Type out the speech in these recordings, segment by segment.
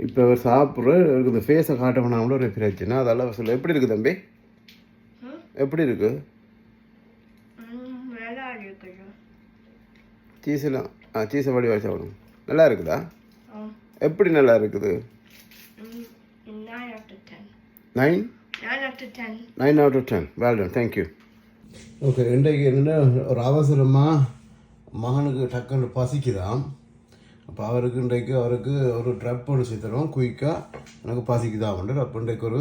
இப்போ அவர் சாப்பிட்ற இந்த ஃபேஸை காட்ட வேணாமல ஒரு பிரச்சனை. அதெல்லாம் சொல்ல எப்படி இருக்குது தம்பி? எப்படி இருக்கு? சீஸெல்லாம் சீஸை வடி வச்சு சாப்பிடும். நல்லா இருக்குதா? எப்படி நல்லா இருக்குது? 9 out of 10. Well done, thank you. Okay, இன்றைக்கு என்னென்னா ஒரு அவசரமாக மகனுக்கு டக்குன்னு பசிக்குதான். அப்போ அவருக்கு ஒரு ட்ரப் ஒன்று செய்யறோம் குயிக்காக. எனக்கு பசிக்குதான் அப்போ இன்றைக்கு ஒரு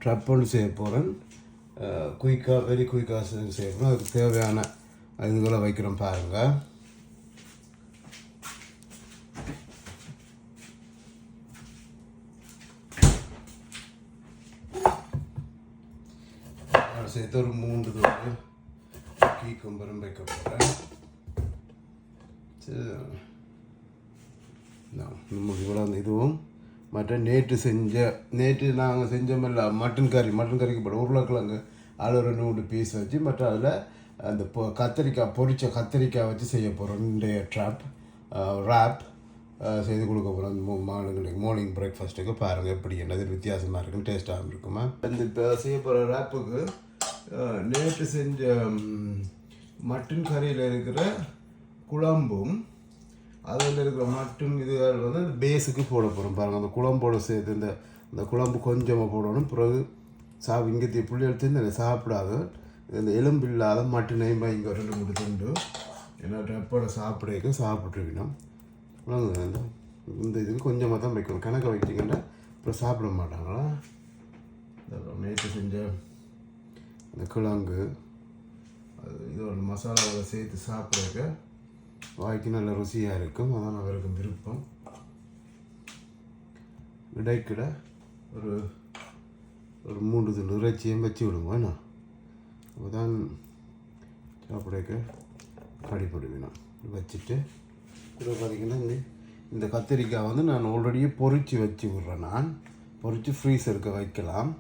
ட்ரப் ஒன்று செய்ய போகிறேன். குயிக்காக வெரி குயிக்காக செய்ய போகிறோம். அதுக்கு தேவையான இதுகளை வைக்கிறோம் பாருங்கள். சேர்த்து ஒரு 3 தோடு கீக்கம்பரம் வைக்க போகிறேன். சரி, நமக்கு இவ்வளோ அந்த இதுவும் மற்ற நேற்று நாங்கள் செஞ்சோமில்ல மட்டன் கறிக்கு போட உருளைக்கிழங்கு அதில் 2 பீஸ் வச்சு மற்ற அதில் அந்த பொரிச்ச கத்திரிக்காய் வச்சு செய்ய போகிறோம். இன்றைய ரேப் செய்து கொடுக்க போகிறோம் மார்னிங் பிரேக்ஃபாஸ்ட்டுக்கு. பாருங்கள் எப்படி என்னது வித்தியாசமாக இருக்கும், டேஸ்ட்டாகவும் இருக்குமா. இந்த இப்போ செய்ய போகிற ரேப்புக்கு நேற்று செஞ்ச மட்டன் கறியில் இருக்கிற குழம்பும் அதில் இருக்கிற மட்டன் இதுகள் வந்து பேஸுக்கு போட போகிறோம். பாருங்கள், அந்த குழம்போடு சேர்த்து இந்த குழம்பு கொஞ்சமாக போடணும். பிறகு இங்கே பிள்ளைகள் தின்னு சாப்பிடாது. இந்த எலும்பு இல்லாத மட்டனையும் இங்கே 2-3 துண்டு ஏன்னா டப்போட சாப்பிட்ருக்கணும். இந்த இதுக்கு கொஞ்சமாக தான் வைக்கணும். கணக்கை வைச்சிங்கன்னா அப்புறம் சாப்பிட மாட்டாங்களா. நேற்று செஞ்ச இந்த கிழங்கு இதோட மசாலாவை சேர்த்து சாப்பிட்றதுக்கு வாய்க்கு நல்ல ருசியாக இருக்கும். அதான் அவருக்கு விருப்பம். இடைக்கிட ஒரு 3 துண்டு இறைச்சியும் வச்சு விடுவோம். அப்போ தான் சாப்பிட்றதுக்கு கடிப்படுவினோம். வச்சுட்டு கூட பார்த்திங்கன்னா இந்த கத்திரிக்காய் வந்து நான் ஆல்ரெடியே பொரித்து வச்சு விட்றேன். நான் பொரித்து ஃப்ரீசருக்கு வைக்கலாம்.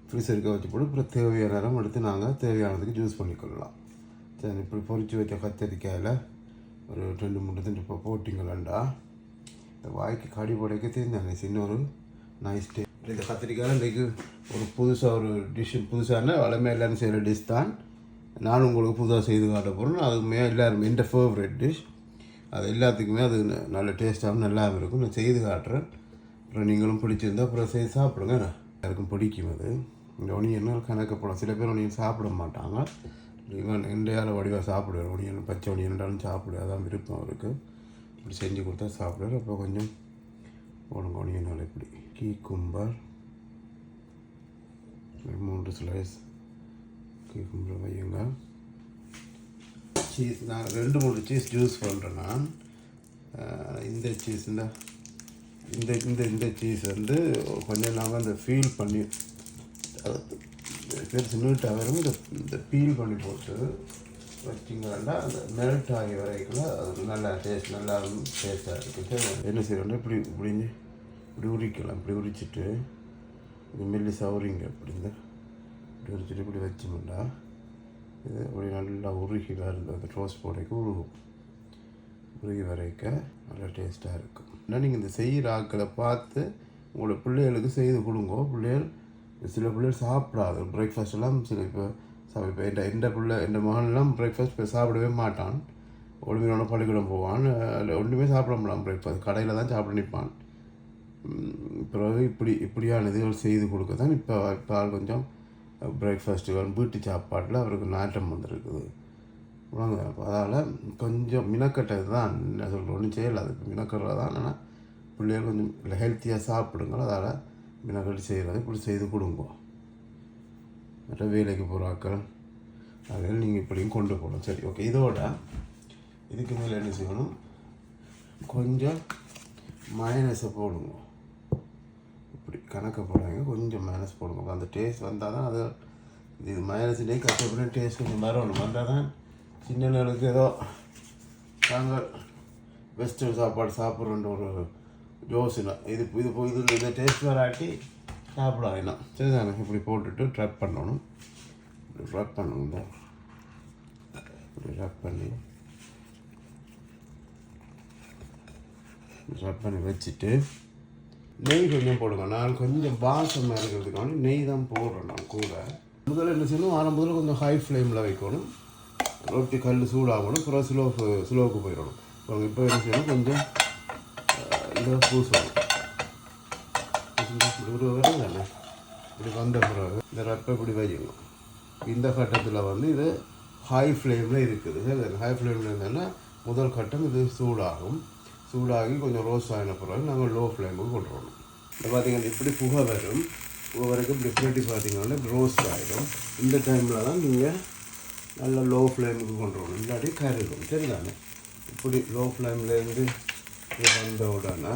ஃப்ரீசருக்கு வச்சு போட்டு அப்புறம் தேவையான நேரம் எடுத்து நாங்கள் தேவையானதுக்கு ஜூஸ் பண்ணிக்கொள்ளலாம். சரி, இப்படி பொரித்து வச்ச கத்திரிக்காயில் ஒரு 2-3 துண்டு இப்போ போட்டிங்களாண்டா இந்த வாய்க்கு கடி போடைக்க தெரிஞ்சாங்க. சின்ன ஒரு நைஸ் டே. இந்த கத்திரிக்காயில் இன்றைக்கு ஒரு புதுசான வளமையிலான்னு செய்கிற டிஷ் தான் நானும் உங்களுக்கு புதுசாக செய்து காட்ட போகிறேன். அதுக்குமே எல்லாருமே எந்த ஃபேவரட் டிஷ். அது எல்லாத்துக்குமே அது நல்ல டேஸ்ட்டாகவும் நல்லாவும் இருக்கும். நான் செய்து காட்டுறேன். அப்புறம் நீங்களும் பிடிச்சிருந்தா அப்புறம் செய்து சாப்பிடுங்க. எல்லாருக்கும் பிடிக்கும். அது இந்த ஒனியன் கணக்கப்படும். சில பேர் ஒனியன் சாப்பிட மாட்டாங்க. இவன் இண்டையால் வடிவாக சாப்பிடுவார். ஒனியன் பச்சை ஒனியன்டாலும் சாப்பிடுவார். அதான் விருப்பம் அவருக்கு. இப்படி செஞ்சு கொடுத்தா சாப்பிடுவார். அப்போ கொஞ்சம் போடுங்க ஒனியனால் இப்படி கீக்கும்பர் 3 ஸ்லைஸ் கீக்கும்பர் வையுங்க. சீஸ் நான் 2-3 சீஸ் ஜூஸ் பண்ணுறேன். நான் இந்த சீஸ் இந்த சீஸ் வந்து கொஞ்சம் நாங்கள் அந்த ஃபீல் பண்ணி பெருசு நீட்டாக வரும். இந்த பீல் பண்ணி போட்டு வச்சிங்கன்னா அந்த மெல்ட் ஆகி வரைக்கும் அது நல்லா டேஸ்ட்டாக இருக்குது. என்ன செய்யறோன்னா இப்படி உரிக்கலாம். இப்படி உரிச்சிட்டு இது மெல்லி சவுரிங்க இப்படி உரிச்சிட்டு இப்படி வச்சோம்னா இது அப்படி நல்லா உருகி வருது. அந்த டோஸ்ட் போடைக்கு உருகி வரைக்க நல்லா டேஸ்ட்டாக இருக்கும். ஏன்னா நீங்கள் இந்த செய்கிற ஆக்களை பார்த்து உங்களோட பிள்ளைகளுக்கு செய்து கொடுங்கோ. சில பிள்ளைகள் சாப்பிடாது பிரேக்ஃபாஸ்ட் எல்லாம். இப்போ எந்த மகன்லாம் பிரேக்ஃபாஸ்ட் இப்போ சாப்பிடவே மாட்டான். ஒழுங்கான பள்ளிக்கூடம் போவான். ஒன்றுமே சாப்பிட முடியாது. பிரேக்ஃபாஸ்ட் கடையில் தான் சாப்பிட நிற்பான். பிறகு இப்படியான இதுகள் செய்து கொடுக்க தான் இப்போ கொஞ்சம் பிரேக்ஃபாஸ்ட்டுகள் வீட்டு சாப்பாட்டில் அவருக்கு நாட்டம் வந்துருக்குது. அதால் கொஞ்சம் மினக்கட்டது தான். என்ன சொல்கிறோம், ஒன்றும் செய்யலாது. இப்போ மினக்கட்டுறது தான். ஆனால் பிள்ளைகள் கொஞ்சம் ஹெல்த்தியாக சாப்பிடுங்க. அதால் மினக்கட்டு செய்கிறது இப்படி செய்து கொடுங்க. மற்ற வேலைக்கு போகிறாக்கள் அதில் நீங்கள் இப்படியும் கொண்டு போகணும். சரி, ஓகே. இதுக்கு மேலே என்ன செய்யணும், கொஞ்சம் மயனஸை போடுங்க. இப்படி கணக்கை போடுறாங்க. கொஞ்சம் மைனஸ் போடுங்க. அந்த டேஸ்ட் வந்தால் தான் அது இது மைனஸ்லேயே கஷ்டப்பட்டு டேஸ்ட் கொஞ்சம் வரணும். வந்தால் தான் சின்ன நாளுக்கு ஏதோ நாங்கள் வெஸ்டர்ன் சாப்பாடு சாப்பிட்றோன்ற ஒரு யோசனை. இதில் இந்த டேஸ்ட் வராட்டி சாப்பிட வேணாம். சரி தானே. இப்படி போட்டுட்டு ட்ரப் பண்ணணும். ட்ரப் பண்ணணும். இப்படி ட்ரப் பண்ணி வச்சுட்டு நெய் கொஞ்சம் போடுங்க. நான் கொஞ்சம் வாசமாக இருக்கிறதுக்கான நெய் தான் போடுறேன். நான் கூட முதல்ல என்ன செய்யணும், ஆரம்பத்தில் கொஞ்சம் ஹை ஃப்ளேமில் வைக்கணும். ரொட்டி கல் சூடாகணும், அப்புறம் ஸ்லோவுக்கு போயிடணும். இப்போ என்ன செய்யணும், கொஞ்சம் இதை பூசணும். இப்படி ஒரு வரும் தானே, இப்படி வந்த பிறகு இந்த ரப்பை இப்படி வைக்கணும். இந்த கட்டத்தில் வந்து இது ஹை ஃப்ளேமில் இருக்குது. ஹை ஃப்ளேமில் இருந்தோன்னா முதல் கட்டம் இது சூடாகி கொஞ்சம் ரோஸ்ட் ஆகின பிறகு நாங்கள் லோ ஃப்ளேமுக்கு கொண்டு வரணும். இப்போ பார்த்திங்கன்னா இப்படி புகை வரும். புகை வரைக்கும் இப்படி புரட்டி பார்த்திங்கன்னா இப்படி ரோஸ்ட் ஆகிடும். இந்த டைமில் தான் நீங்கள் நல்லா லோ ஃப்ளேமுக்கு கொண்டு வரணும், இல்லாட்டி கருகும். சரிதானே? இப்படி லோ ஃப்ளேம்லேருந்து இது வந்த உடனே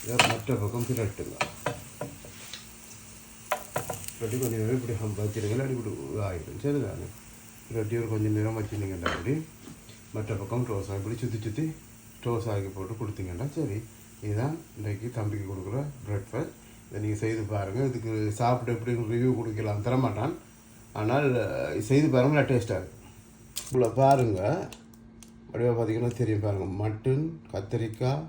இதை மற்ற பக்கம் பிரட்டுங்க. பிரட்டி கொஞ்சம் நேரம் இப்படி வச்சுருங்க, இல்லாட்டி இப்படி ஆகிடும். சரிதானே? பிரட்டி ஒரு கொஞ்சம் நேரம் வச்சுருந்தீங்கன்னா அப்படி மற்ற பக்கம் ரோஸ் ஆகி இப்படி சுற்றி டோஸ் ஆகி போட்டு கொடுத்தீங்கன்னா சரி. இதுதான் இன்றைக்கி தம்பிக்கு கொடுக்குற ப்ரெக்ஃபாஸ்ட். இதை நீங்கள் செய்து பாருங்கள். இதுக்கு சாப்பிட்டு எப்படி ரிவ்யூ கொடுக்கலாம் தரமாட்டான், ஆனால் செய்து பாருங்கள், டேஸ்ட்டாக இருக்குது. இவ்வளோ பாருங்கள், அப்படியே பார்த்தீங்கன்னா தெரியும் பாருங்கள். மட்டன், கத்திரிக்காய்,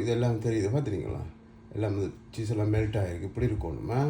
இதெல்லாம் தெரியுது பார்த்துறீங்களா? எல்லாம் சீஸ் எல்லாம் மெல்ட் ஆகிருக்கு. இப்படி இருக்கணுமா?